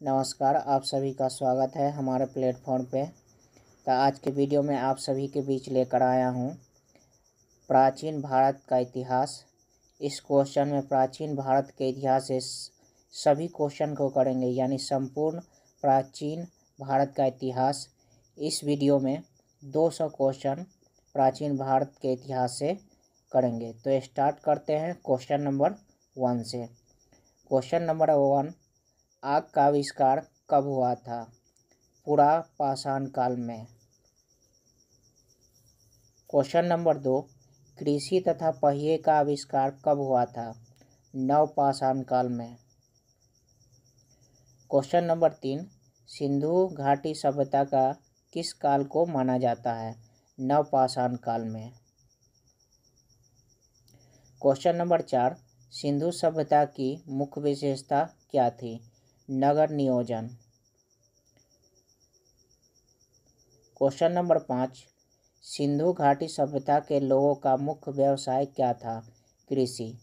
नमस्कार, आप सभी का स्वागत है हमारे प्लेटफॉर्म पे। तो आज के वीडियो में आप सभी के बीच लेकर आया हूँ प्राचीन भारत का इतिहास। इस क्वेश्चन में प्राचीन भारत के इतिहास से सभी क्वेश्चन को करेंगे, यानी संपूर्ण प्राचीन भारत का इतिहास। इस वीडियो में 200 क्वेश्चन प्राचीन भारत के इतिहास से करेंगे। तो स्टार्ट करते हैं क्वेश्चन नंबर 1 से। क्वेश्चन नंबर 1, आग का आविष्कार कब हुआ था? पुरापाषाण काल में। क्वेश्चन नंबर 2, कृषि तथा पहिए का आविष्कार कब हुआ था? नवपाषाण काल में। क्वेश्चन नंबर 3, सिंधु घाटी सभ्यता का किस काल को माना जाता है? नवपाषाण काल में। क्वेश्चन नंबर 4, सिंधु सभ्यता की मुख्य विशेषता क्या थी? नगर नियोजन। क्वेश्चन नंबर 5, सिंधु घाटी सभ्यता के लोगों का मुख्य व्यवसाय क्या था? कृषि।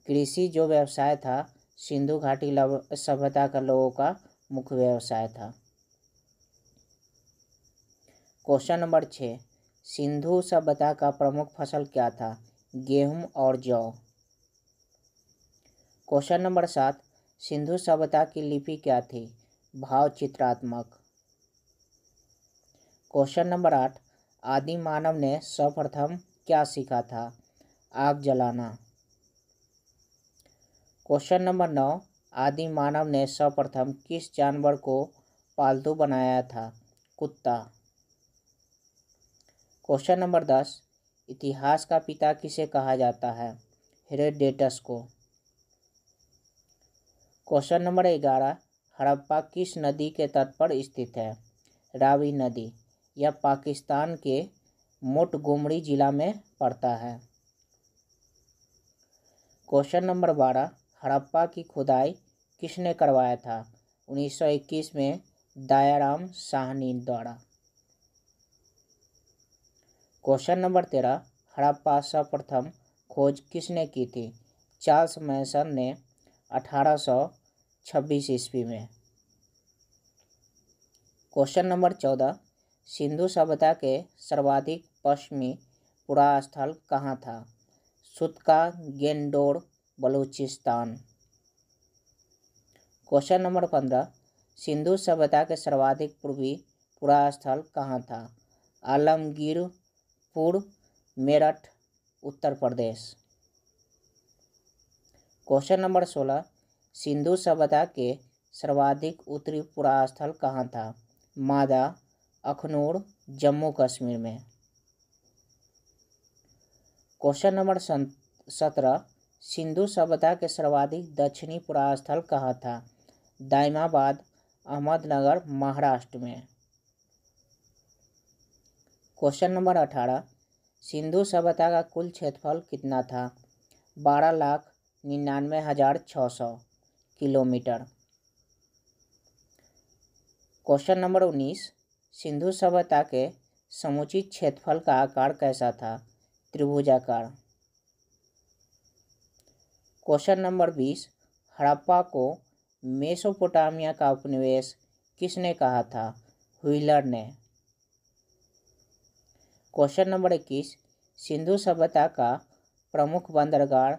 कृषि जो व्यवसाय था सिंधु घाटी सभ्यता का लोगों का मुख्य व्यवसाय था। क्वेश्चन नंबर 6, सिंधु सभ्यता का प्रमुख फसल क्या था? गेहूं और जौ। क्वेश्चन नंबर 7, सिंधु सभ्यता की लिपि क्या थी? भाव चित्रात्मक। क्वेश्चन नंबर 8, आदि मानव ने सर्वप्रथम क्या सीखा था? आग जलाना। क्वेश्चन नंबर 9, आदि मानव ने सर्वप्रथम किस जानवर को पालतू बनाया था? कुत्ता। क्वेश्चन नंबर 10, इतिहास का पिता किसे कहा जाता है? हेरोडेटस को। क्वेश्चन नंबर 11, हड़प्पा किस नदी के तट पर स्थित है? रावी नदी। यह पाकिस्तान के मोंटगोमरी जिला में पड़ता है। क्वेश्चन नंबर 12, हड़प्पा की खुदाई किसने करवाया था? 1921 में दयाराम साहनी द्वारा। क्वेश्चन नंबर 13, हड़प्पा सर्वप्रथम खोज किसने की थी? चार्ल्स मैसन ने 1826 ईस्वी में। क्वेश्चन नंबर 14, सिंधु सभ्यता के सर्वाधिक पश्चिमी पुरास्थल कहाँ था? सुतका गेंडोर बलूचिस्तान। क्वेश्चन नंबर 15, सिंधु सभ्यता के सर्वाधिक पूर्वी पुरास्थल कहाँ था? आलमगीरपुर, मेरठ, उत्तर प्रदेश। क्वेश्चन नंबर 16, सिंधु सभ्यता के सर्वाधिक उत्तरी पुरास्थल कहाँ था? मादा, अखनूर, जम्मू कश्मीर में। क्वेश्चन नंबर 17, सिंधु सभ्यता के सर्वाधिक दक्षिणी पुरास्थल कहाँ था? दाइमाबाद, अहमदनगर, महाराष्ट्र में। क्वेश्चन नंबर 18, सिंधु सभ्यता का कुल क्षेत्रफल कितना था? 12,99,600 किलोमीटर। क्वेश्चन नंबर 19, सिंधु सभ्यता के समुचित क्षेत्रफल का आकार कैसा था? त्रिभुजाकार। क्वेश्चन नंबर 20, हड़प्पा को मेसोपोटामिया का उपनिवेश किसने कहा था? व्हीलर ने। क्वेश्चन नंबर 21, सिंधु सभ्यता का प्रमुख बंदरगाह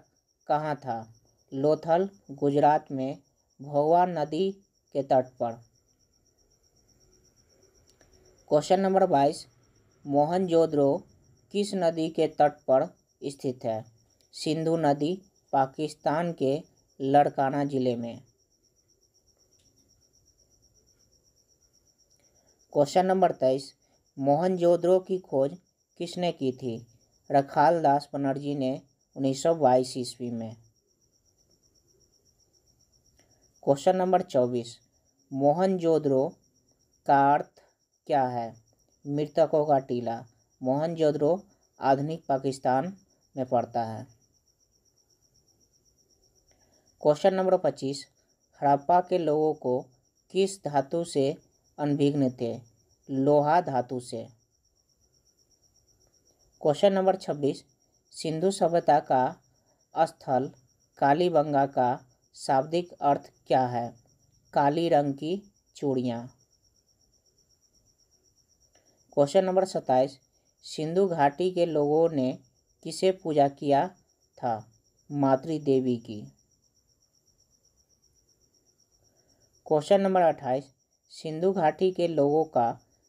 कहाँ था? लोथल, गुजरात में भोगवा नदी के तट पर। क्वेश्चन नंबर 22, मोहनजोदड़ो किस नदी के तट पर स्थित है? सिंधु नदी, पाकिस्तान के लड़काना जिले में। क्वेश्चन नंबर 23, मोहनजोदड़ो की खोज किसने की थी? रखालदास बनर्जी ने 1922 ईस्वी में। क्वेश्चन नंबर 24, मोहनजोदड़ो का अर्थ क्या है? मृतकों का टीला। मोहनजोदड़ो आधुनिक पाकिस्तान में पड़ता है। क्वेश्चन नंबर 25, हड़प्पा के लोगों को किस धातु से अनभिज्ञ थे? लोहा धातु से। क्वेश्चन नंबर 26, सिंधु सभ्यता का स्थल कालीबंगा का शाब्दिक अर्थ क्या है? काली रंग की चूड़ियाँ। क्वेश्चन नंबर 27, सिंधु घाटी के लोगों ने किसे पूजा किया था? मातृ देवी की। क्वेश्चन नंबर 28, सिंधु घाटी के लोगों का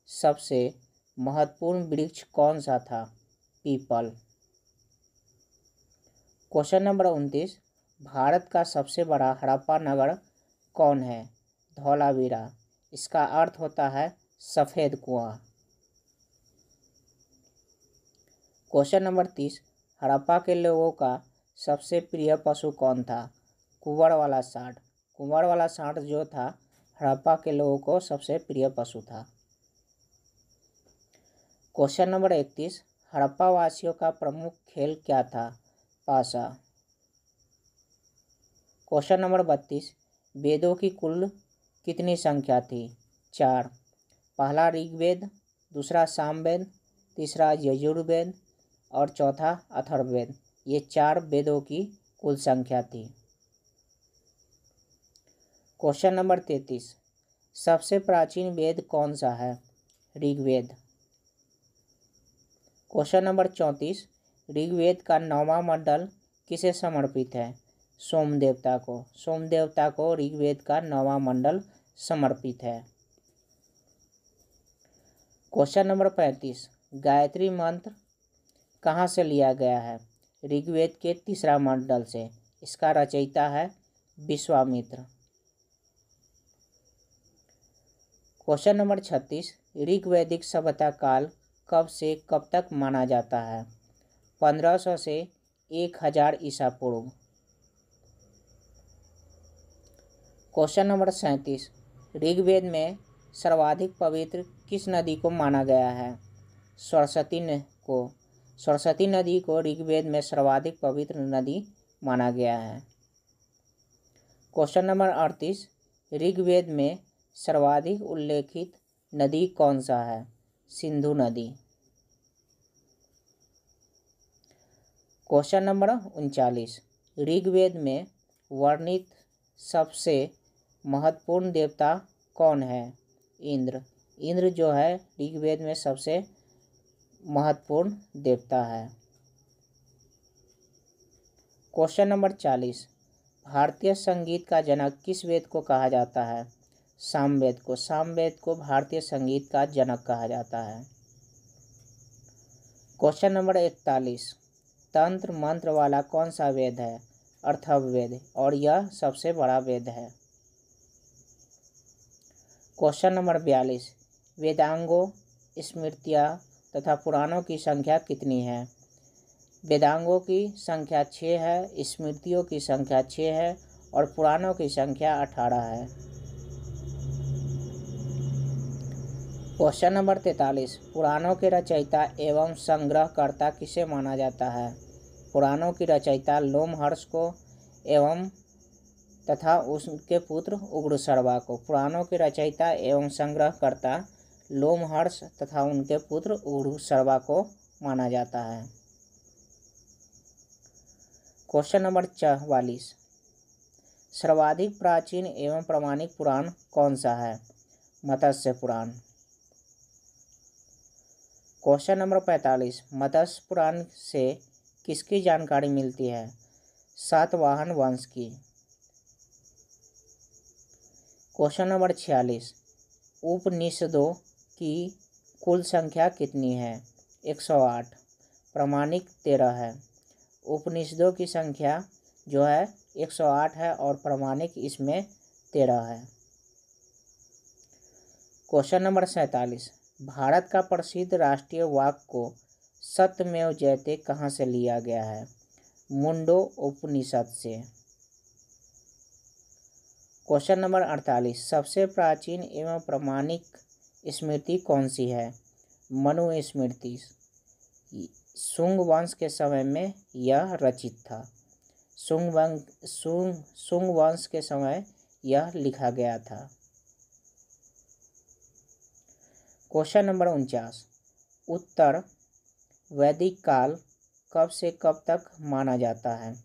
सबसे महत्वपूर्ण वृक्ष कौन सा था? पीपल। क्वेश्चन नंबर 29, भारत का सबसे बड़ा हड़प्पा नगर कौन है? धौलावीरा। इसका अर्थ होता है सफ़ेद कुआं। क्वेश्चन नंबर 30, हड़प्पा के लोगों का सबसे प्रिय पशु कौन था? कुंवर वाला सांड। कुंवर वाला सांड जो था हड़प्पा के लोगों को सबसे प्रिय पशु था। क्वेश्चन नंबर 31, हड़प्पा वासियों का प्रमुख खेल क्या था? पासा। क्वेश्चन नंबर 32, वेदों की कुल कितनी संख्या थी? 4। पहला ऋग्वेद, दूसरा सामवेद, तीसरा यजुर्वेद और चौथा अथर्ववेद। ये 4 वेदों की कुल संख्या थी। क्वेश्चन नंबर 33, सबसे प्राचीन वेद कौन सा है? ऋग्वेद। क्वेश्चन नंबर 34, ऋग्वेद का 9वां मंडल किसे समर्पित है? सोम देवता को। सोम देवता को ऋग्वेद का 9वां मंडल समर्पित है। क्वेश्चन नंबर 35, गायत्री मंत्र कहाँ से लिया गया है? ऋग्वेद के 3रा मंडल से। इसका रचयिता है विश्वामित्र। क्वेश्चन नंबर 36, ऋग्वैदिक सभ्यता काल कब से कब तक माना जाता है? 1500 से 1000 ईसा पूर्व। क्वेश्चन नंबर 37, ऋग्वेद में सर्वाधिक पवित्र किस नदी को माना गया है? सरस्वती नदी को ऋग्वेद में सर्वाधिक पवित्र नदी माना गया है। क्वेश्चन नंबर 38, ऋग्वेद में सर्वाधिक उल्लेखित नदी कौन सा है? सिंधु नदी। क्वेश्चन नंबर 39, ऋग्वेद में वर्णित सबसे महत्वपूर्ण देवता कौन है? इंद्र। इंद्र जो है ऋग्वेद में सबसे महत्वपूर्ण देवता है। क्वेश्चन नंबर 40, भारतीय संगीत का जनक किस वेद को कहा जाता है? सामवेद को। सामवेद को भारतीय संगीत का जनक कहा जाता है। क्वेश्चन नंबर 41, तंत्र मंत्र वाला कौन सा वेद है? अथर्ववेद, और यह सबसे बड़ा वेद है। क्वेश्चन नंबर 42, वेदांगों, स्मृतियाँ तथा पुराणों की संख्या कितनी है? वेदांगों की संख्या 6 है, स्मृतियों की संख्या 6 है और पुराणों की संख्या 18 है। क्वेश्चन नंबर 43, पुराणों के रचयिता एवं संग्रहकर्ता किसे माना जाता है? पुराणों की रचयिता लोमहर्ष को एवं तथा उसके पुत्र उग्रश्रवा को। पुराणों के रचयिता एवं संग्रहकर्ता लोमहर्ष तथा उनके पुत्र उग्रश्रवा को माना जाता है। क्वेश्चन नंबर 44, सर्वाधिक प्राचीन एवं प्रमाणिक पुराण कौन सा है? मत्स्य पुराण। क्वेश्चन नंबर 45, मत्स्य पुराण से किसकी जानकारी मिलती है? सातवाहन वंश की। क्वेश्चन नंबर 46, उपनिषदों की कुल संख्या कितनी है? 108। प्रमाणिक 13 है। उपनिषदों की संख्या जो है 108 है और प्रमाणिक इसमें 13 है। क्वेश्चन नंबर 47, भारत का प्रसिद्ध राष्ट्रीय वाक्य को सत्यमेव जयते कहाँ से लिया गया है? मुंडो उपनिषद से। क्वेश्चन नंबर 48, सबसे प्राचीन एवं प्रमाणिक स्मृति कौन सी है? मनु स्मृति। शुंग वंश के समय में यह रचित था। शुंग वंश के समय यह लिखा गया था। क्वेश्चन नंबर 49, उत्तर वैदिक काल कब से कब तक माना जाता है?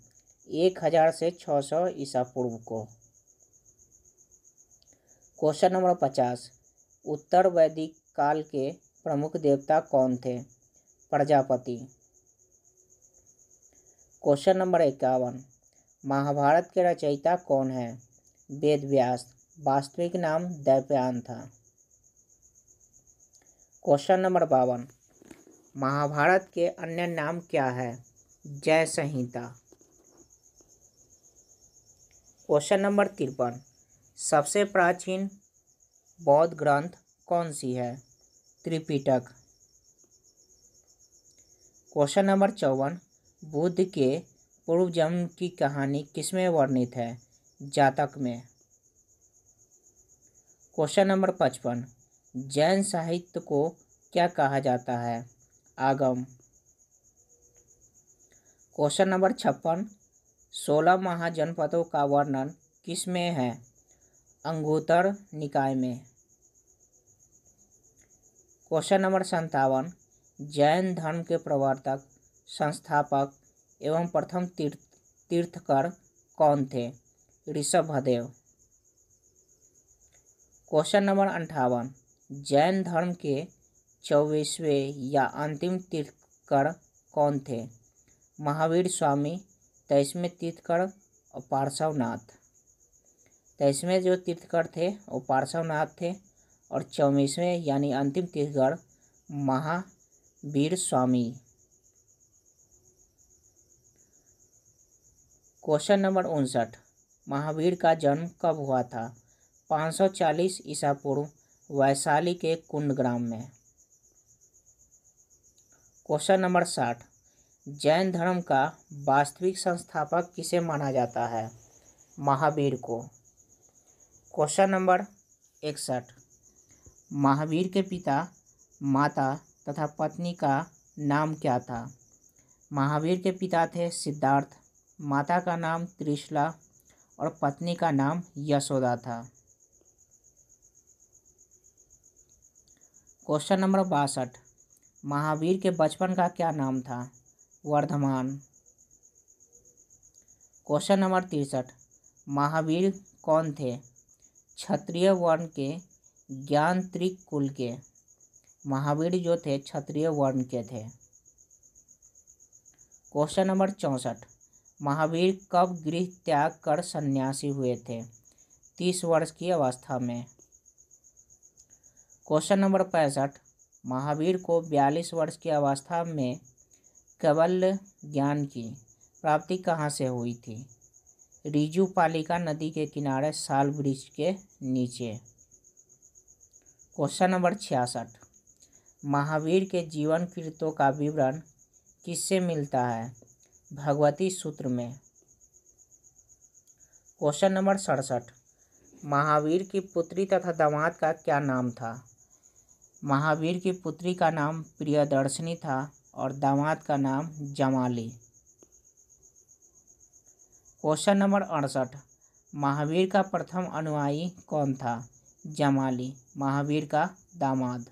1000 से 600 ईसा पूर्व को। क्वेश्चन नंबर 50, उत्तर वैदिक काल के प्रमुख देवता कौन थे? प्रजापति। क्वेश्चन नंबर 51, महाभारत के रचयिता कौन है? वेद व्यास। वास्तविक नाम दैवयान था। क्वेश्चन नंबर 52, महाभारत के अन्य नाम क्या है? जय संहिता। क्वेश्चन नंबर 53, सबसे प्राचीन बौद्ध ग्रंथ कौन सी है? त्रिपिटक। क्वेश्चन नंबर 54, बुद्ध के पूर्व जन्म की कहानी किसमें वर्णित है? जातक में। क्वेश्चन नंबर 55, जैन साहित्य को क्या कहा जाता है? आगम। क्वेश्चन नंबर 56, 16 महाजनपदों का वर्णन किसमें है? अंगुत्तर निकाय में। क्वेश्चन नंबर 57, जैन धर्म के प्रवर्तक, संस्थापक एवं प्रथम तीर्थकर कौन थे? ऋषभदेव। क्वेश्चन नंबर 58, जैन धर्म के 24वें या अंतिम तीर्थकर कौन थे? महावीर स्वामी। 23वें तीर्थकर और पार्श्वनाथ। 23वें जो तीर्थकर थे वो पार्श्वनाथ थे और 24वें यानी अंतिम तीर्थकर महावीर स्वामी। क्वेश्चन नंबर 59, महावीर का जन्म कब हुआ था? 540 ईसा पूर्व वैशाली के कुंडग्राम में। क्वेश्चन नंबर 60, जैन धर्म का वास्तविक संस्थापक किसे माना जाता है? महावीर को। क्वेश्चन नंबर 61, महावीर के पिता, माता तथा पत्नी का नाम क्या था? महावीर के पिता थे सिद्धार्थ, माता का नाम त्रिशला और पत्नी का नाम यशोदा था। क्वेश्चन नंबर 62, महावीर के बचपन का क्या नाम था? वर्धमान। क्वेश्चन नंबर 63, महावीर कौन थे? क्षत्रिय वर्ण के ज्ञानत्रिक कुल के। महावीर जो थे क्षत्रिय वर्ण के थे। क्वेश्चन नंबर 64, महावीर कब गृह त्याग कर सन्यासी हुए थे? 30 वर्ष की अवस्था में। क्वेश्चन नंबर 65, महावीर को 42 वर्ष की अवस्था में कैवल्य ज्ञान की प्राप्ति कहाँ से हुई थी? ऋजुपालिका नदी के किनारे साल वृक्ष के नीचे। क्वेश्चन नंबर 66, महावीर के जीवन कृत्यों का विवरण किससे मिलता है? भगवती सूत्र में। क्वेश्चन नंबर 67, महावीर की पुत्री तथा दामाद का क्या नाम था? महावीर की पुत्री का नाम प्रियदर्शनी था और दामाद का नाम जमाली। क्वेश्चन नंबर 68, महावीर का प्रथम अनुयायी कौन था? जमाली, महावीर का दामाद।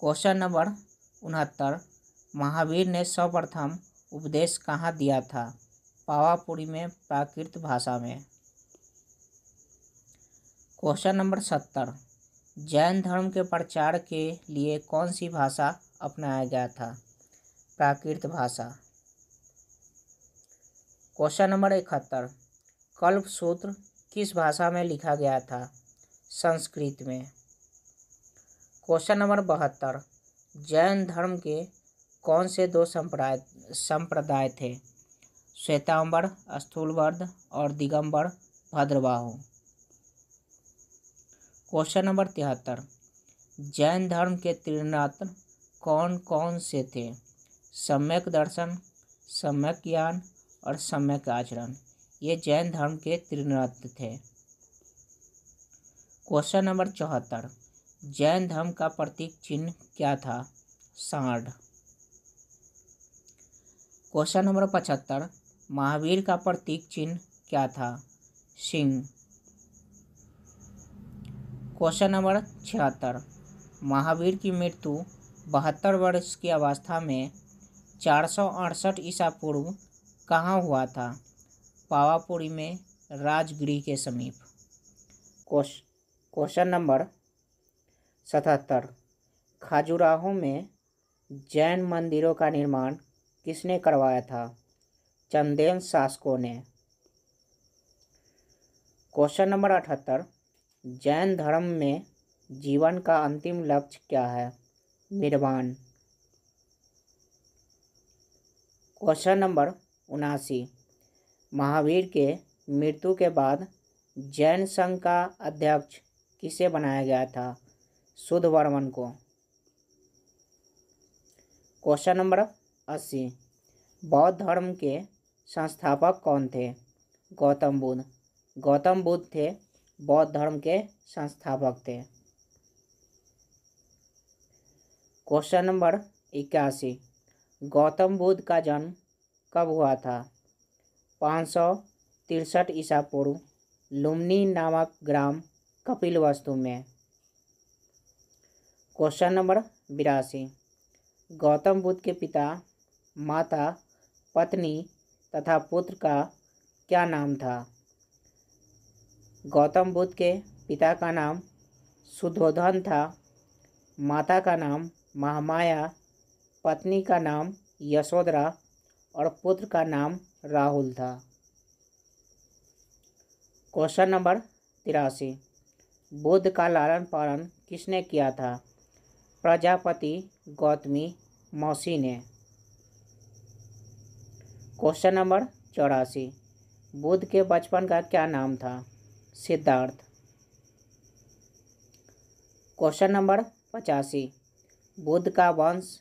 क्वेश्चन नंबर 69, महावीर ने सर्वप्रथम उपदेश कहाँ दिया था? पावापुरी में, प्राकृत भाषा में। क्वेश्चन नंबर 70, जैन धर्म के प्रचार के लिए कौन सी भाषा अपनाया गया था? प्राकृत भाषा। क्वेश्चन नंबर 71, कल्पसूत्र किस भाषा में लिखा गया था? संस्कृत में। क्वेश्चन नंबर 72, जैन धर्म के कौन से 2 संप्रदाय थे? श्वेतांबर स्थूलवर्ध और दिगंबर भद्रबाहु। क्वेश्चन नंबर 73, जैन धर्म के त्रिरत्न कौन कौन से थे? सम्यक दर्शन, सम्यक ज्ञान और सम्यक आचरण। ये जैन धर्म के त्रिरत्न थे। क्वेश्चन नंबर 74, जैन धर्म का प्रतीक चिन्ह क्या था? सांड। क्वेश्चन नंबर 75, महावीर का प्रतीक चिन्ह क्या था? सिंह। क्वेश्चन नंबर 76, महावीर की मृत्यु 72 वर्ष की अवस्था में 468 ईसा पूर्व कहाँ हुआ था? पावापुरी में, राजगृह के समीप। Question number 77। खजुराहो में जैन मंदिरों का निर्माण किसने करवाया था? चंदेल शासकों ने। Question number 78। जैन धर्म में जीवन का अंतिम लक्ष्य क्या है? निर्वाण। Question number 79। महावीर के मृत्यु के बाद जैन संघ का अध्यक्ष किसे बनाया गया था? सुधवर्मन को। Question number 80। बौद्ध धर्म के संस्थापक कौन थे? गौतम बुद्ध। गौतम बुद्ध थे बौद्ध धर्म के संस्थापक थे। Question number 81। गौतम बुद्ध का जन्म कब हुआ था? 563 ईसा पूर्व लुम्नी नामक ग्राम कपिलवस्तु में। Question number 82। गौतम बुद्ध के पिता, माता, पत्नी तथा पुत्र का क्या नाम था? गौतम बुद्ध के पिता का नाम शुद्धोधन था, माता का नाम महामाया, पत्नी का नाम यशोधरा और पुत्र का नाम राहुल था। Question number 83। बुद्ध का लालन पालन किसने किया था? प्रजापति गौतमी मौसी ने। Question number 84। बुद्ध के बचपन का क्या नाम था? सिद्धार्थ। Question number 85। बुद्ध का वंश,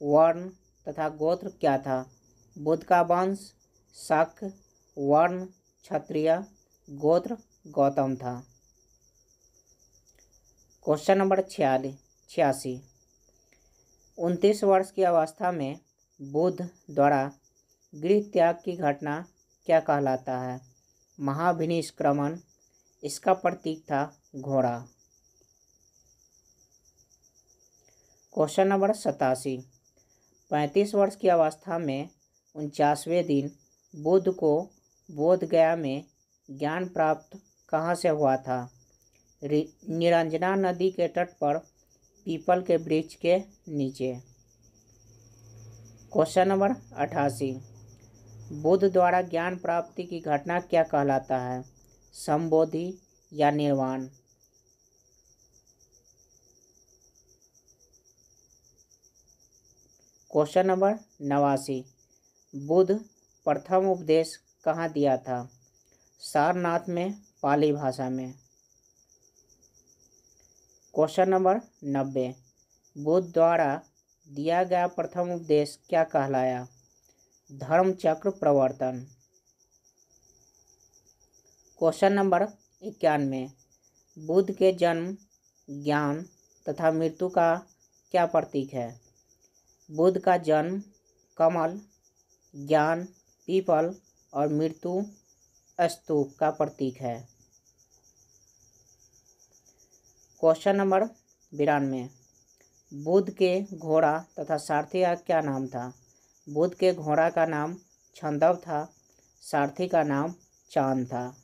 वर्ण तथा गोत्र क्या था? बुद्ध का वंश शाक्त, वर्ण क्षत्रिय, गोत्र गौतम था। Question number 86। 29 वर्ष की अवस्था में बुद्ध द्वारा गृह त्याग की घटना क्या कहलाता है? महाभिनिष्क्रमण। इसका प्रतीक था घोड़ा। Question number 87। 35 वर्ष की अवस्था में 49वें दिन बुद्ध को बोध गया में ज्ञान प्राप्त कहाँ से हुआ था? निरंजना नदी के तट पर पीपल के वृक्ष के नीचे। Question number 88। बुद्ध द्वारा ज्ञान प्राप्ति की घटना क्या कहलाता है? संबोधि या निर्वाण। Question number 89। बुद्ध प्रथम उपदेश कहाँ दिया था? सारनाथ में, पाली भाषा में। Question number 90। बुद्ध द्वारा दिया गया प्रथम उपदेश क्या कहलाया? धर्म चक्र प्रवर्तन। Question number 91। बुद्ध के जन्म, ज्ञान तथा मृत्यु का क्या प्रतीक है? बुद्ध का जन्म कमल, ज्ञान पीपल और मृत्यु स्तूप का प्रतीक है। Question number 92। बुद्ध के घोड़ा तथा सारथी का क्या नाम था? बुद्ध के घोड़ा का नाम छंदव था, सारथी का नाम चांद था।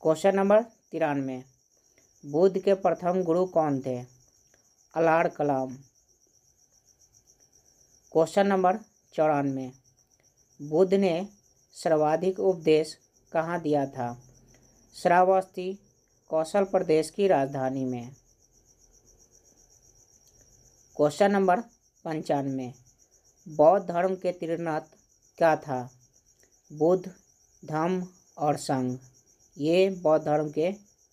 Question number 93। बुद्ध के प्रथम गुरु कौन थे? अलाड़ कलाम। Question number 94। बुद्ध ने सर्वाधिक उपदेश कहाँ दिया था? श्रावस्ती, कौशल प्रदेश की राजधानी में। Question number 95। बौद्ध धर्म के त्रिरत्न क्या था? बुद्ध, धम्म और संघ। ये बौद्ध धर्म के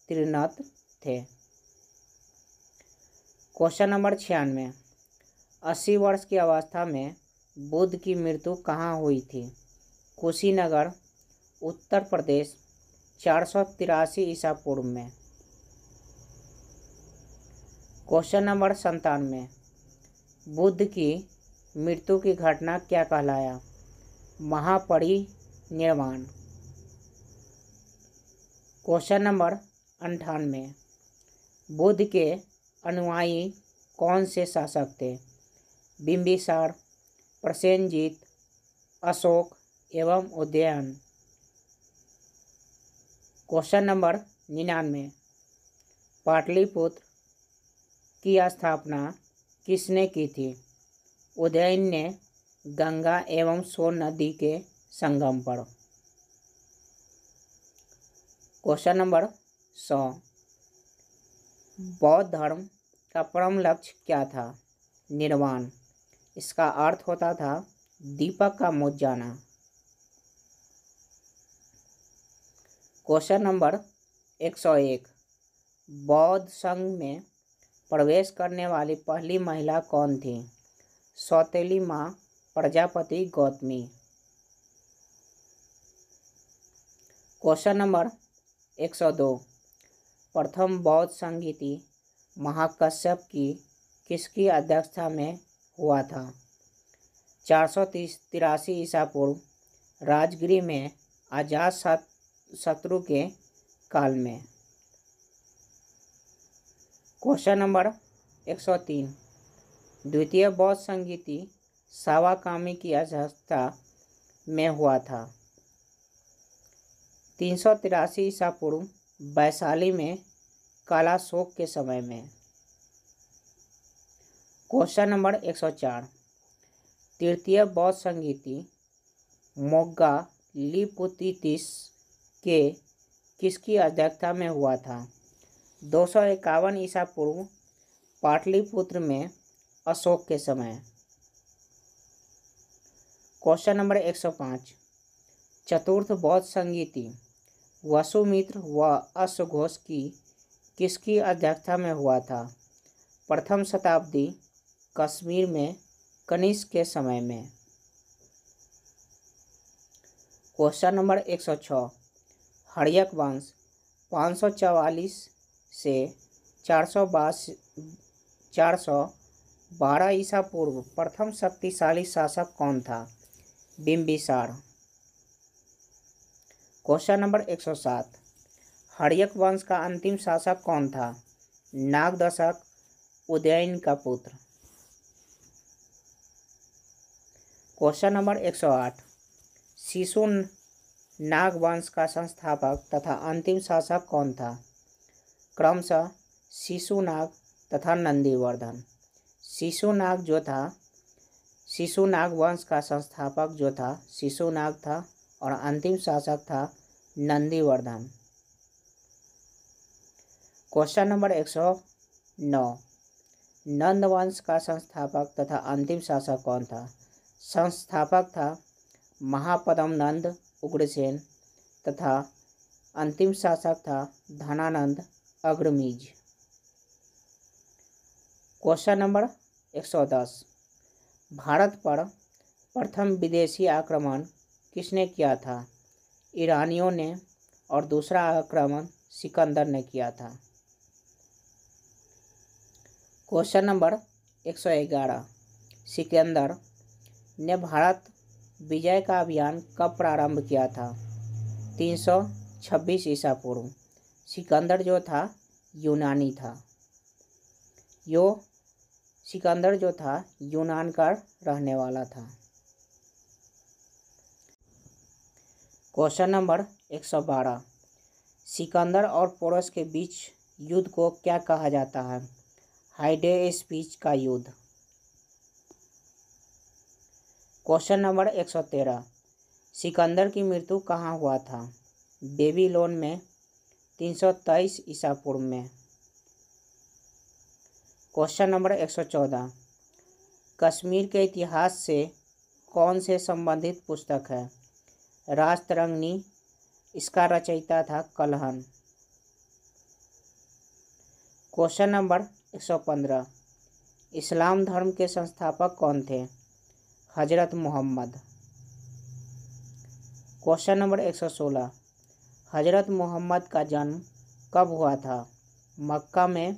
त्रिरत्न थे। Question number 96। 80 वर्ष की अवस्था में बुद्ध की मृत्यु कहाँ हुई थी? कुशीनगर, उत्तर प्रदेश, 483 ईसा पूर्व में। Question number 97। बुद्ध की मृत्यु की घटना क्या कहलाया? महापरिनिर्वाण। Question number 98। बुद्ध के अनुयायी कौन से शासक थे? बिंबिसार, प्रसेनजीत, अशोक एवं उदयन। क्वेश्चन नंबर 99, पाटलिपुत्र की स्थापना किसने की थी? उदयन ने गंगा एवं सोन नदी के संगम पर। क्वेश्चन नंबर 100, बौद्ध धर्म का परम लक्ष्य क्या था? निर्वाण। इसका अर्थ होता था दीपक का मुझ जाना। क्वेश्चन नंबर 101, बौद्ध संघ में प्रवेश करने वाली पहली महिला कौन थी? सौतेली माँ प्रजापति गौतमी। क्वेश्चन नंबर 102, प्रथम बौद्ध संगीति महाकश्यप की किसकी अध्यक्षता में हुआ था? 483 ईसा पूर्व राजगृह में अजात शत्रु के काल में। क्वेश्चन नंबर 103, द्वितीय बौद्ध संगीति सावाकामी की अध्यक्षता में हुआ था? 383 ईसा पूर्व वैशाली में कालाशोक के समय में। क्वेश्चन नंबर 104, तृतीय बौद्ध संगीति मोग्गा लिपुतितिस के किसकी अध्यक्षता में हुआ था? 251 ईसा पूर्व पाटलिपुत्र में अशोक के समय। क्वेश्चन नंबर 105, चतुर्थ बौद्ध संगीति वसुमित्र व अश्वघोष की किसकी अध्यक्षता में हुआ था? प्रथम शताब्दी कश्मीर में कनिष्क के समय में। क्वेश्चन नंबर 106, हर्यक वंश 544 से 412 ईसा पूर्व प्रथम शक्तिशाली शासक कौन था? बिंबिसार। क्वेश्चन नंबर 107, हर्यक वंश का अंतिम शासक कौन था? नागदशक उदयन का पुत्र। क्वेश्चन नंबर 108, शिशु नाग वंश का संस्थापक तथा अंतिम शासक कौन था? क्रमशः शिशुनाग तथा नंदीवर्धन। शिशुनाग वंश का संस्थापक जो था शिशुनाग था और अंतिम शासक था नंदीवर्धन। क्वेश्चन नंबर 109, नंद वंश का संस्थापक तथा अंतिम शासक कौन था? संस्थापक था महापद्म नंद उग्रसेन तथा अंतिम शासक था धनानंद अग्रमीज। क्वेश्चन नंबर 110, भारत पर प्रथम विदेशी आक्रमण किसने किया था? ईरानियों ने और दूसरा आक्रमण सिकंदर ने किया था। क्वेश्चन नंबर 111, सिकंदर ने भारत विजय का अभियान कब प्रारंभ किया था? 326 ईसा पूर्व। सिकंदर जो था यूनानी था। सिकंदर जो था यूनान का रहने वाला था। क्वेश्चन नंबर 112, सिकंदर और पोरस के बीच युद्ध को क्या कहा जाता है? हाइडेस्पीच का युद्ध। क्वेश्चन नंबर 113, सिकंदर की मृत्यु कहाँ हुआ था? बेबीलोन में 323 ईसा पूर्व में। क्वेश्चन नंबर 114, कश्मीर के इतिहास से कौन से संबंधित पुस्तक है? राजतरंगिणी। इसका रचयिता था कलहन। क्वेश्चन नंबर 115, इस्लाम धर्म के संस्थापक कौन थे? हजरत मोहम्मद। क्वेश्चन नंबर 116, हजरत मोहम्मद का जन्म कब हुआ था? मक्का में।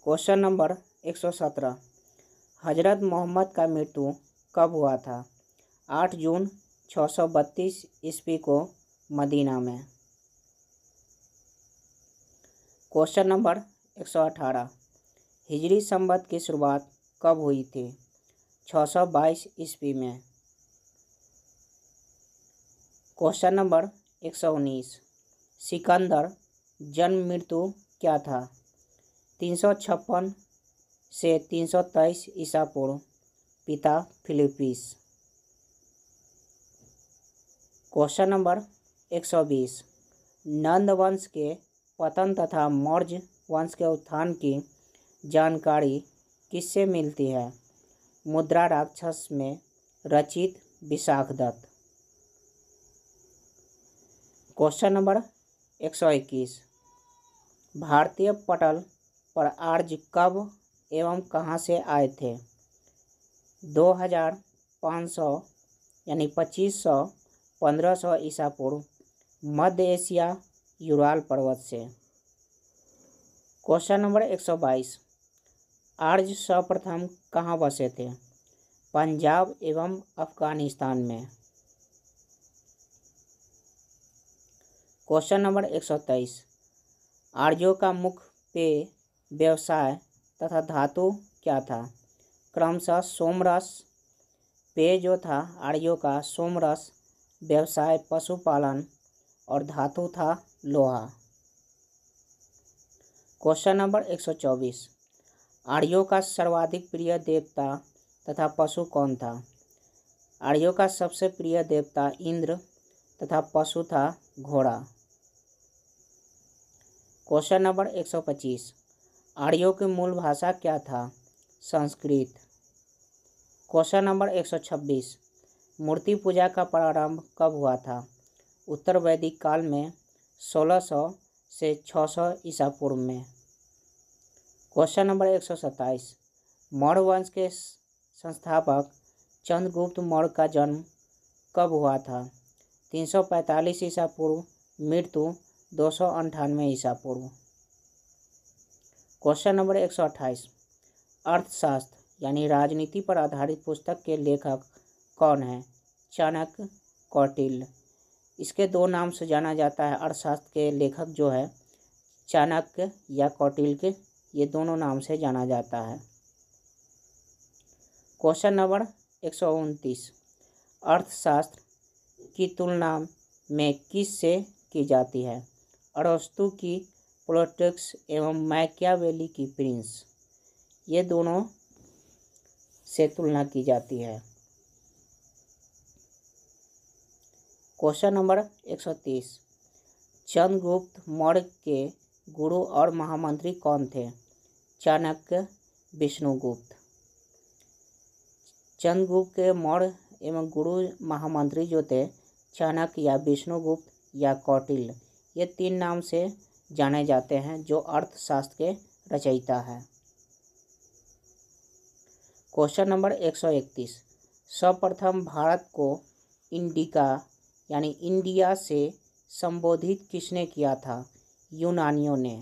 क्वेश्चन नंबर 117, हजरत मोहम्मद का मृत्यु कब हुआ था? 8 जून 632 ईस्वी को मदीना में। क्वेश्चन नंबर 118, हिजरी संवत की शुरुआत कब हुई थी? 622 ईस्वी में। Question number 119। सिकंदर जन्म मृत्यु क्या था? 356 से 323 ईसा पूर्व। पिता फिलिपिस। Question number 120। नंद वंश के पतन तथा मौर्य वंश के उत्थान की जानकारी किससे मिलती है? मुद्रा राक्षस में रचित विशाखदत्त। Question number 121। भारतीय पटल पर आर्य कब एवं कहाँ से आए थे? 2500 यानी 2500 1500 ईसा पूर्व मध्य एशिया यूराल पर्वत से। Question number 122। आर्य सर्वप्रथम कहाँ बसे थे? पंजाब एवं अफगानिस्तान में। Question number 123। आर्यों का मुख्य पेय व्यवसाय तथा धातु क्या था? क्रमशः सोमरस पेय जो था आर्यों का सोमरस, व्यवसाय पशुपालन और धातु था लोहा। Question number 124। आर्यों का सर्वाधिक प्रिय देवता तथा पशु कौन था? आर्यों का सबसे प्रिय देवता इंद्र तथा पशु था घोड़ा। Question number 125। आर्यों की मूल भाषा क्या था? संस्कृत। Question number 126। मूर्ति पूजा का प्रारंभ कब हुआ था? उत्तर वैदिक काल में 1600 से 600 ईसा पूर्व में। Question number 127। मौर्य वंश के संस्थापक चंद्रगुप्त मौर्य का जन्म कब हुआ था? 345 ईसा पूर्व, मृत्यु 298 ईसा पूर्व। Question number 128। अर्थशास्त्र यानी राजनीति पर आधारित पुस्तक के लेखक कौन है? चाणक्य, कौटिल्य। इसके दो नाम से जाना जाता है। अर्थशास्त्र के लेखक जो है चाणक्य या कौटिल्य के, ये दोनों नाम से जाना जाता है। Question number 129। अर्थशास्त्र की तुलना में किस से की जाती है? अरस्तु की पॉलिटिक्स एवं मैकियावेली की प्रिंस, ये दोनों से तुलना की जाती है। Question number 130। चंद्रगुप्त मौर्य के गुरु और महामंत्री कौन थे? चाणक्य, विष्णुगुप्त। चंद्रगुप्त के मौर्य एवं गुरु महामंत्री जो थे चाणक्य या विष्णुगुप्त या कौटिल्य, ये तीन नाम से जाने जाते हैं जो अर्थशास्त्र के रचयिता है। Question number 131। सर्वप्रथम भारत को इंडिका यानी इंडिया से संबोधित किसने किया था? यूनानियों ने।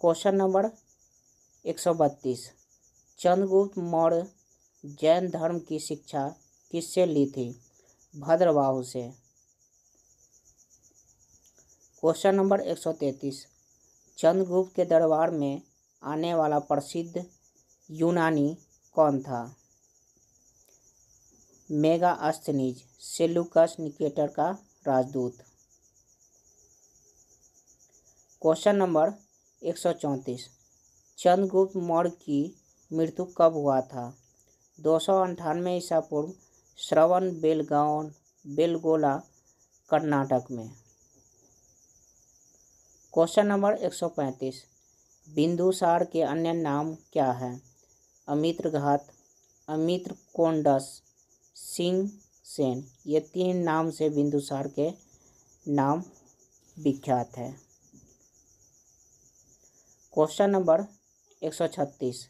Question number 132। चंद्रगुप्त मौर्य जैन धर्म की शिक्षा किससे ली थी? भद्रबाहु से। Question number 133। चंद्रगुप्त के दरबार में आने वाला प्रसिद्ध यूनानी कौन था? मेगास्थनीज, सेल्यूकस निकेटर का राजदूत। Question number 134। चंद्रगुप्त मौर्य की मृत्यु कब हुआ था? 298 ईसा पूर्व, श्रवण बेलगोला, कर्नाटक में। Question number 135। बिंदुसार के अन्य नाम क्या है? अमित्रघात, अमित्रकोंडस, सिंहसेन, ये तीन नाम से बिंदुसार के नाम विख्यात है। Question number 136।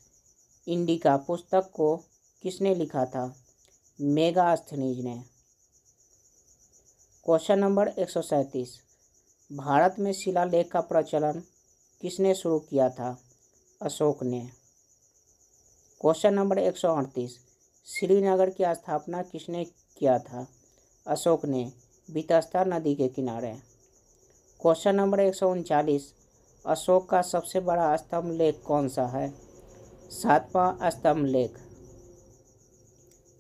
इंडिका पुस्तक को किसने लिखा था? मेगास्थनीज ने। Question number 137। भारत में शिलालेख का प्रचलन किसने शुरू किया था? अशोक ने। Question number 138। श्रीनगर की स्थापना किसने किया था? अशोक ने, वितस्ता नदी के किनारे। Question number 139। अशोक का सबसे बड़ा स्तंभ लेख कौन सा है? 7वां स्तंभ लेख।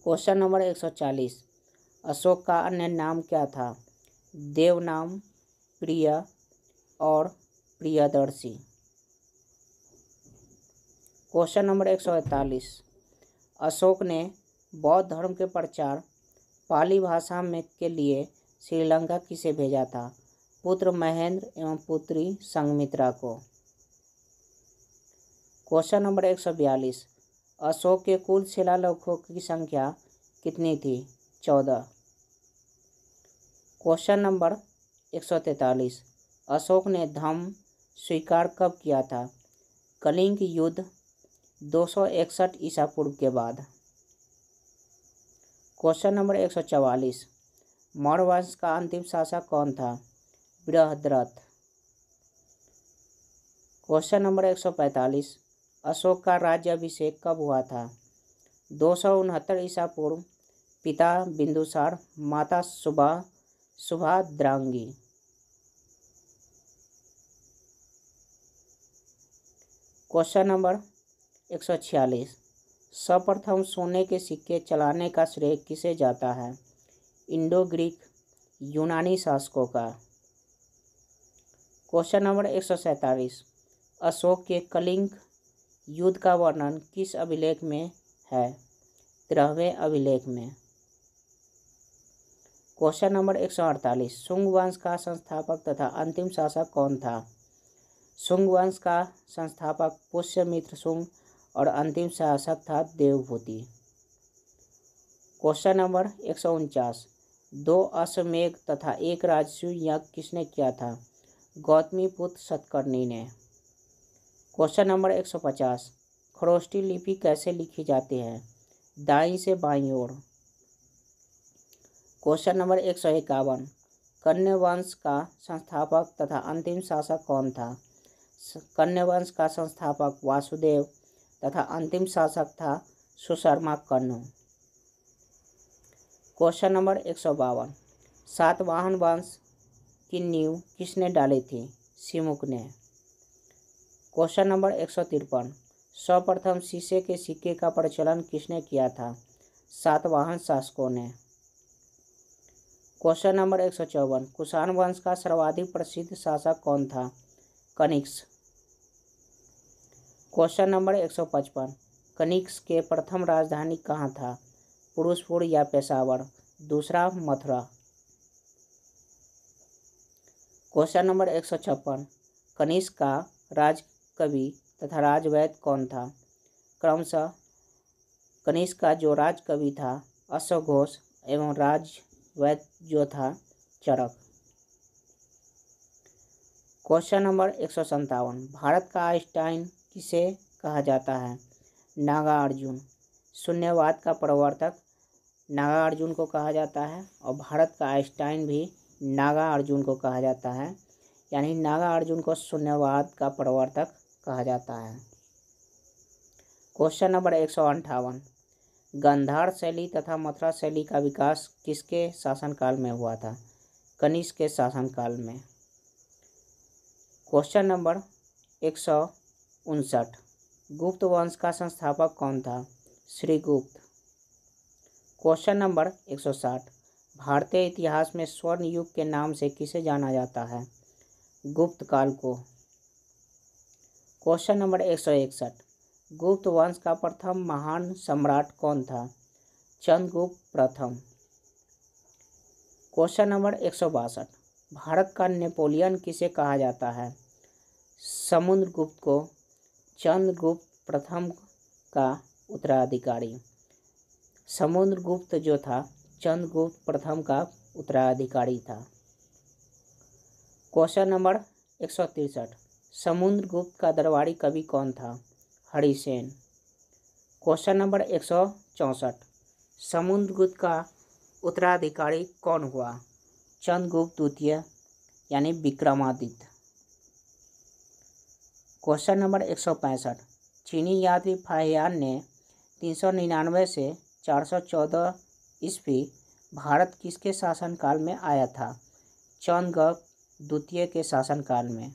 Question number 140। अशोक का अन्य नाम क्या था? देवनाम, प्रिय और प्रियदर्शी। क्वेश्चन नंबर 141, अशोक ने बौद्ध धर्म के प्रचार पाली भाषा में के लिए श्रीलंका किसे भेजा था? पुत्र महेंद्र एवं पुत्री संघमित्रा को। क्वेश्चन नंबर 142, अशोक के कुल शिलालेखों की संख्या कितनी थी? 14। क्वेश्चन नंबर 143, अशोक ने धम्म स्वीकार कब किया था? कलिंग युद्ध 261 ईसा पूर्व के बाद। क्वेश्चन नंबर 144, मौर्य वंश का अंतिम शासक कौन था? बृहद्रथ। क्वेश्चन नंबर 145, अशोक का राज्याभिषेक कब हुआ था? 269 ईसा पूर्व। पिता बिंदुसार, माता सुभद्रांगी। क्वेश्चन नंबर 146, सर्वप्रथम सोने के सिक्के चलाने का श्रेय किसे जाता है? इंडो ग्रीक यूनानी शासकों का। क्वेश्चन नंबर 147, अशोक के कलिंग युद्ध का वर्णन किस अभिलेख में है? 13वें अभिलेख में। क्वेश्चन नंबर 148, शुंग वंश का संस्थापक तथा अंतिम शासक कौन था? शुंग वंश का संस्थापक पुष्यमित्र शुंग और अंतिम शासक था देवभूति। क्वेश्चन नंबर 149, 2 अश्वमेध तथा 1 राजसूय यज्ञ किसने किया था? गौतमी पुत्र सतकर्णी ने। क्वेश्चन नंबर 150, खरोष्ठी लिपि कैसे लिखी जाती है? दाईं से बाईं ओर। क्वेश्चन नंबर 151, कन्या वंश का संस्थापक तथा अंतिम शासक कौन था? कन्या वंश का संस्थापक वासुदेव तथा अंतिम शासक था सुशर्मा कन्हु। क्वेश्चन नंबर 152, सातवाहन वंश की नींव किसने डाली थी? सिमुक ने। क्वेश्चन नंबर 153, सर्वप्रथम शीशे के सिक्के का प्रचलन किसने किया था? सातवाहन शासकों ने। क्वेश्चन नंबर 154, कुषाण वंश का सर्वाधिक प्रसिद्ध शासक कौन था? कनिष्क। क्वेश्चन नंबर 155, कनिष्क के प्रथम राजधानी कहाँ था? पुरुषपुर या पेशावर? दूसरा मथुरा। क्वेश्चन नंबर 156, कनिष्क का राजकवि तथा राजवैद्य कौन था? क्रमशः कनिष्क का जो राजकवि था अश्वघोष एवं राजवैद्य जो था चरक। क्वेश्चन नंबर 157, भारत का आइंस्टाइन किसे कहा जाता है? नागार्जुन। शून्यवाद का प्रवर्तक नागार्जुन को कहा जाता है और भारत का आइंस्टाइन भी नागार्जुन को कहा जाता है, यानी नागार्जुन को शून्यवाद का प्रवर्तक कहा जाता है। क्वेश्चन नंबर 158, गांधार शैली तथा मथुरा शैली का विकास किसके शासनकाल में हुआ था? कनिष्क के शासनकाल में। क्वेश्चन नंबर 159, गुप्त वंश का संस्थापक कौन था? श्रीगुप्त। क्वेश्चन नंबर 160, भारतीय इतिहास में स्वर्ण युग के नाम से किसे जाना जाता है? गुप्त काल को। क्वेश्चन नंबर 161, गुप्त वंश का प्रथम महान सम्राट कौन था? चंद्रगुप्त प्रथम। क्वेश्चन नंबर 162, भारत का नेपोलियन किसे कहा जाता है? समुद्रगुप्त को। चंद्रगुप्त प्रथम का उत्तराधिकारी। समुद्रगुप्त जो था चंद्रगुप्त प्रथम का उत्तराधिकारी था। क्वेश्चन नंबर 163, समुद्रगुप्त का दरबारी कवि कौन था? हरिसेन। क्वेश्चन नंबर 164, समुद्रगुप्त का उत्तराधिकारी कौन हुआ? चंद्रगुप्त द्वितीय यानी विक्रमादित्य। क्वेश्चन नंबर 165, चीनी यात्री फाहियान ने 399 से 414 ईस्वी भारत किसके शासनकाल में आया था? चंद्रगुप्त द्वितीय के शासनकाल में।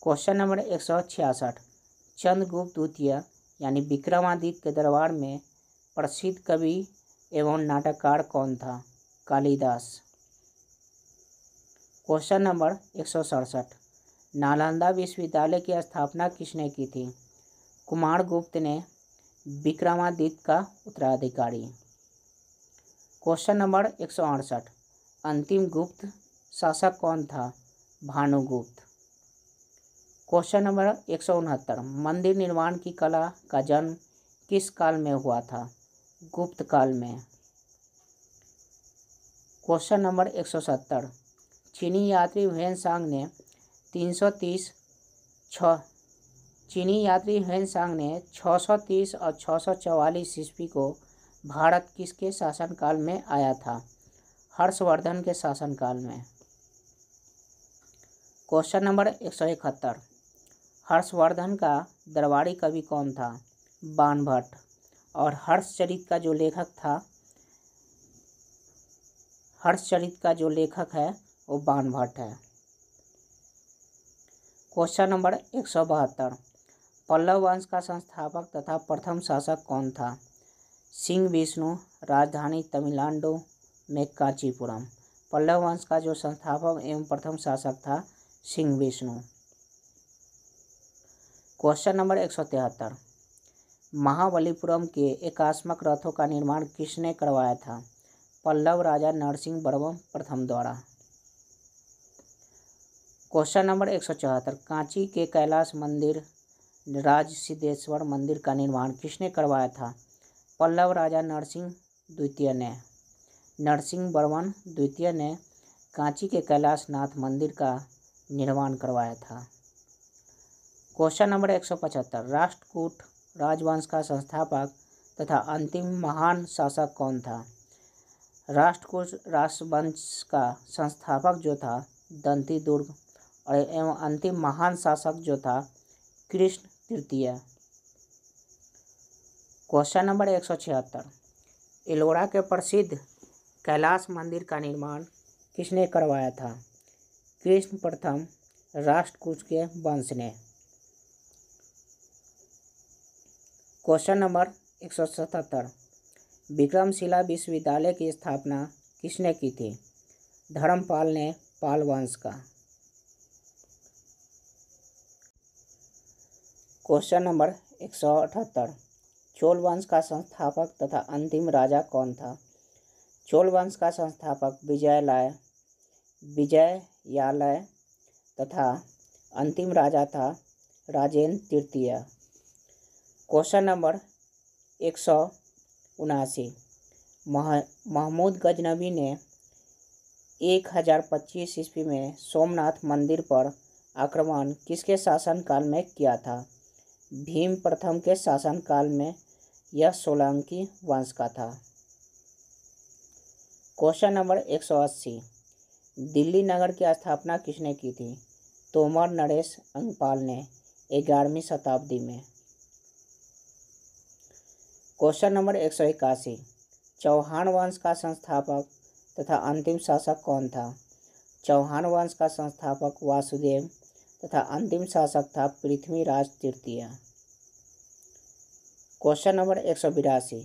क्वेश्चन नंबर 166, चंद्रगुप्त द्वितीय यानी विक्रमादित्य के दरबार में प्रसिद्ध कवि एवं नाटककार कौन था? कालिदास। क्वेश्चन नंबर 167, नालंदा विश्वविद्यालय की स्थापना किसने की थी? कुमारगुप्त ने। विक्रमादित्य का उत्तराधिकारी। क्वेश्चन नंबर 168, अंतिम गुप्त शासक कौन था? भानुगुप्त। क्वेश्चन नंबर 169, मंदिर निर्माण की कला का जन्म किस काल में हुआ था? गुप्त काल में। क्वेश्चन नंबर 170, चीनी यात्री ह्वेनसांग ने 630 और 644 ईस्वी को भारत किसके शासनकाल में आया था? हर्षवर्धन के शासनकाल में। क्वेश्चन नंबर 171, हर्षवर्धन का दरबारी कवि कौन था? बाणभट्ट। और हर्षचरित का जो लेखक है वो बाणभट्ट है। क्वेश्चन नंबर 172, पल्लव वंश का संस्थापक तथा प्रथम शासक कौन था? सिंह विष्णु। राजधानी तमिलनाडु में कांचीपुरम। पल्लव वंश का जो संस्थापक एवं प्रथम शासक था सिंह विष्णु। क्वेश्चन नंबर 173, महाबलीपुरम के एकात्मक रथों का निर्माण किसने करवाया था? पल्लव राजा नरसिंह वर्मन प्रथम द्वारा। क्वेश्चन नंबर 174, कांची के कैलाश मंदिर राज सिद्धेश्वर मंदिर का निर्माण किसने करवाया था? पल्लव राजा नरसिंह वर्मन द्वितीय ने कांची के कैलाशनाथ मंदिर का निर्माण करवाया था। क्वेश्चन नंबर 175, राष्ट्रकूट राजवंश का संस्थापक तथा अंतिम महान शासक कौन था? राष्ट्रकूट राजवंश का संस्थापक जो था दंती दुर्ग और एवं अंतिम महान शासक जो था कृष्ण तृतीय। क्वेश्चन नंबर 176, एलोरा के प्रसिद्ध कैलाश मंदिर का निर्माण किसने करवाया था? कृष्ण प्रथम राष्ट्रकूट के वंश ने। क्वेश्चन नंबर 177, विक्रमशिला विश्वविद्यालय की स्थापना किसने की थी? धर्मपाल ने पाल वंश का। क्वेश्चन नंबर 178, चोल वंश का संस्थापक तथा अंतिम राजा कौन था? चोल वंश का संस्थापक विजयालय तथा अंतिम राजा था राजेंद्र तृतीय। क्वेश्चन नंबर 179, महमूद गजनवी ने 1025 ईस्वी में सोमनाथ मंदिर पर आक्रमण किसके शासनकाल में किया था? भीम प्रथम के शासनकाल में। यह सोलंकी वंश का था। क्वेश्चन नंबर 180, दिल्ली नगर की स्थापना किसने की थी? तोमर नरेश अंगपाल ने 11वीं शताब्दी में। क्वेश्चन नंबर 181, चौहान वंश का संस्थापक तथा अंतिम शासक कौन था? चौहान वंश का संस्थापक वासुदेव तथा अंतिम शासक था पृथ्वीराज तृतीय। क्वेश्चन नंबर 182,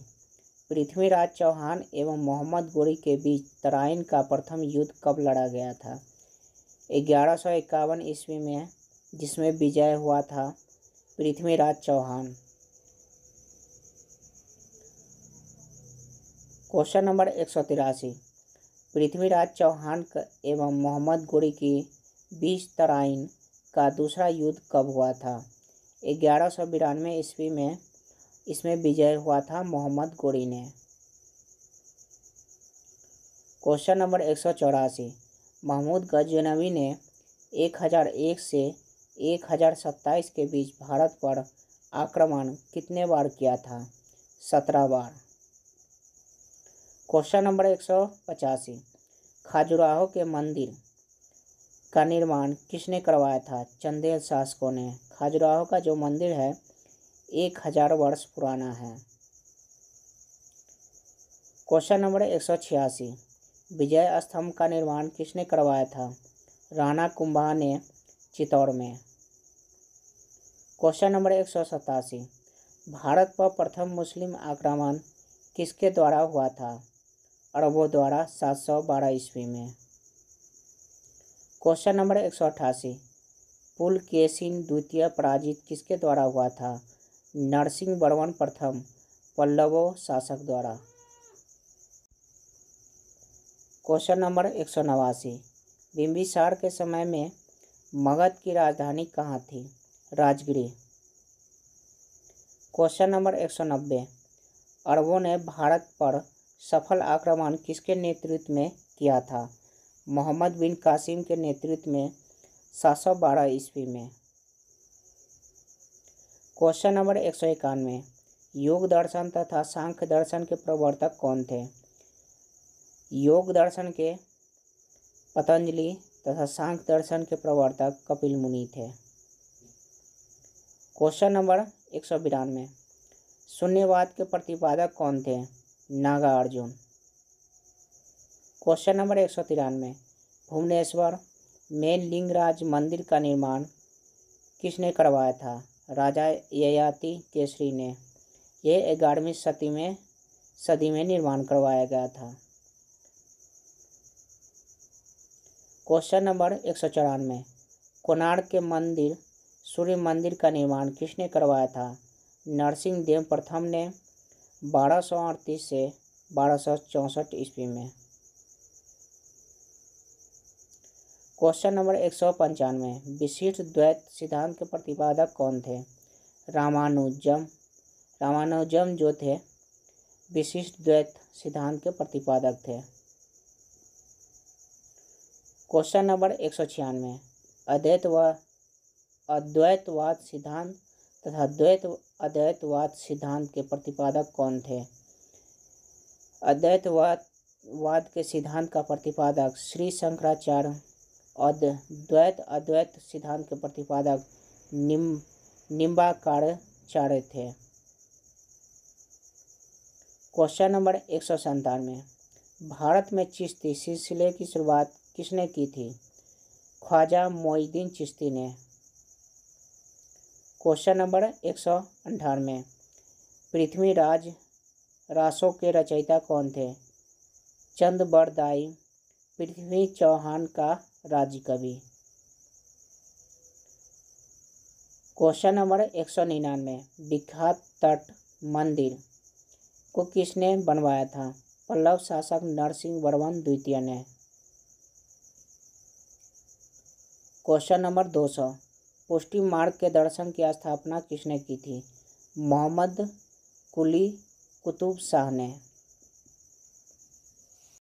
पृथ्वीराज चौहान एवं मोहम्मद गोरी के बीच तराइन का प्रथम युद्ध कब लड़ा गया था? 1151 ईस्वी में, जिसमें विजय हुआ था पृथ्वीराज चौहान। क्वेश्चन नंबर 183, पृथ्वीराज चौहान एवं मोहम्मद गोरी के बीच तराइन का दूसरा युद्ध कब हुआ था? 1192 ईस्वी में। इसमें विजय हुआ था मोहम्मद गोरी ने। क्वेश्चन नंबर 184, महमूद गजनवी ने 1001 से 1027 के बीच भारत पर आक्रमण कितने बार किया था? 17 बार। क्वेश्चन नंबर 185, खजुराहो के मंदिर का निर्माण किसने करवाया था? चंदेल शासकों ने। खजुराहो का जो मंदिर है 1000 वर्ष पुराना है। क्वेश्चन नंबर 186, विजय स्तंभ का निर्माण किसने करवाया था? राणा कुंभा ने चित्तौड़ में। क्वेश्चन नंबर 187, भारत पर प्रथम मुस्लिम आक्रमण किसके द्वारा हुआ था? अरबों द्वारा 712 ईस्वी में। क्वेश्चन नंबर 188, पुलकेशिन द्वितीय पराजित किसके द्वारा हुआ था? नरसिंह वर्मन प्रथम पल्लवों शासक द्वारा। क्वेश्चन नंबर 189, बिंबिसार के समय में मगध की राजधानी कहाँ थी? राजगृह। क्वेश्चन नंबर 190, अरबों ने भारत पर सफल आक्रमण किसके नेतृत्व में किया था? मोहम्मद बिन कासिम के नेतृत्व में 712 ईस्वी में। क्वेश्चन नंबर 191, योग दर्शन तथा सांख्य दर्शन के प्रवर्तक कौन थे? योग दर्शन के पतंजलि तथा सांख्य दर्शन के प्रवर्तक कपिल मुनि थे। क्वेश्चन नंबर 192, शून्यवाद के प्रतिपादक कौन थे? नागार्जुन। क्वेश्चन नंबर 193, भुवनेश्वर में लिंगराज मंदिर का निर्माण किसने करवाया था? राजा ययाति केसरी ने। यह 11वीं सदी में निर्माण करवाया गया था। क्वेश्चन नंबर 194, कोणार्क के मंदिर सूर्य मंदिर का निर्माण किसने करवाया था? नरसिंह देव प्रथम ने 1238 से 1264 ईस्वी में। क्वेश्चन नंबर 195, विशिष्ट द्वैत सिद्धांत के प्रतिपादक कौन थे? रामानुजम जो थे विशिष्ट द्वैत सिद्धांत के प्रतिपादक थे। क्वेश्चन नंबर 196, अद्वैतवाद सिद्धांत तथा अद्वैतवाद सिद्धांत के प्रतिपादक कौन थे? अद्वैत के सिद्धांत का प्रतिपादक श्री शंकराचार्य, अद्वैत सिद्धांत के प्रतिपादक निम्बार्काचार्य थे। क्वेश्चन नंबर 197, भारत में चिश्ती सिलसिले की शुरुआत किसने की थी? ख्वाजा मोइनुद्दीन चिश्ती ने। क्वेश्चन नंबर 198, पृथ्वीराज रासों के रचयिता कौन थे? चंदबरदाई, पृथ्वी चौहान का राज्य कवि। क्वेश्चन नंबर 199, विख्यात तट मंदिर को किसने बनवाया था? पल्लव शासक नरसिंह वर्मन द्वितीय ने। क्वेश्चन नंबर 200, पुष्टि मार्ग के दर्शन की स्थापना किसने की थी? मोहम्मद कुली कुतुब शाह ने।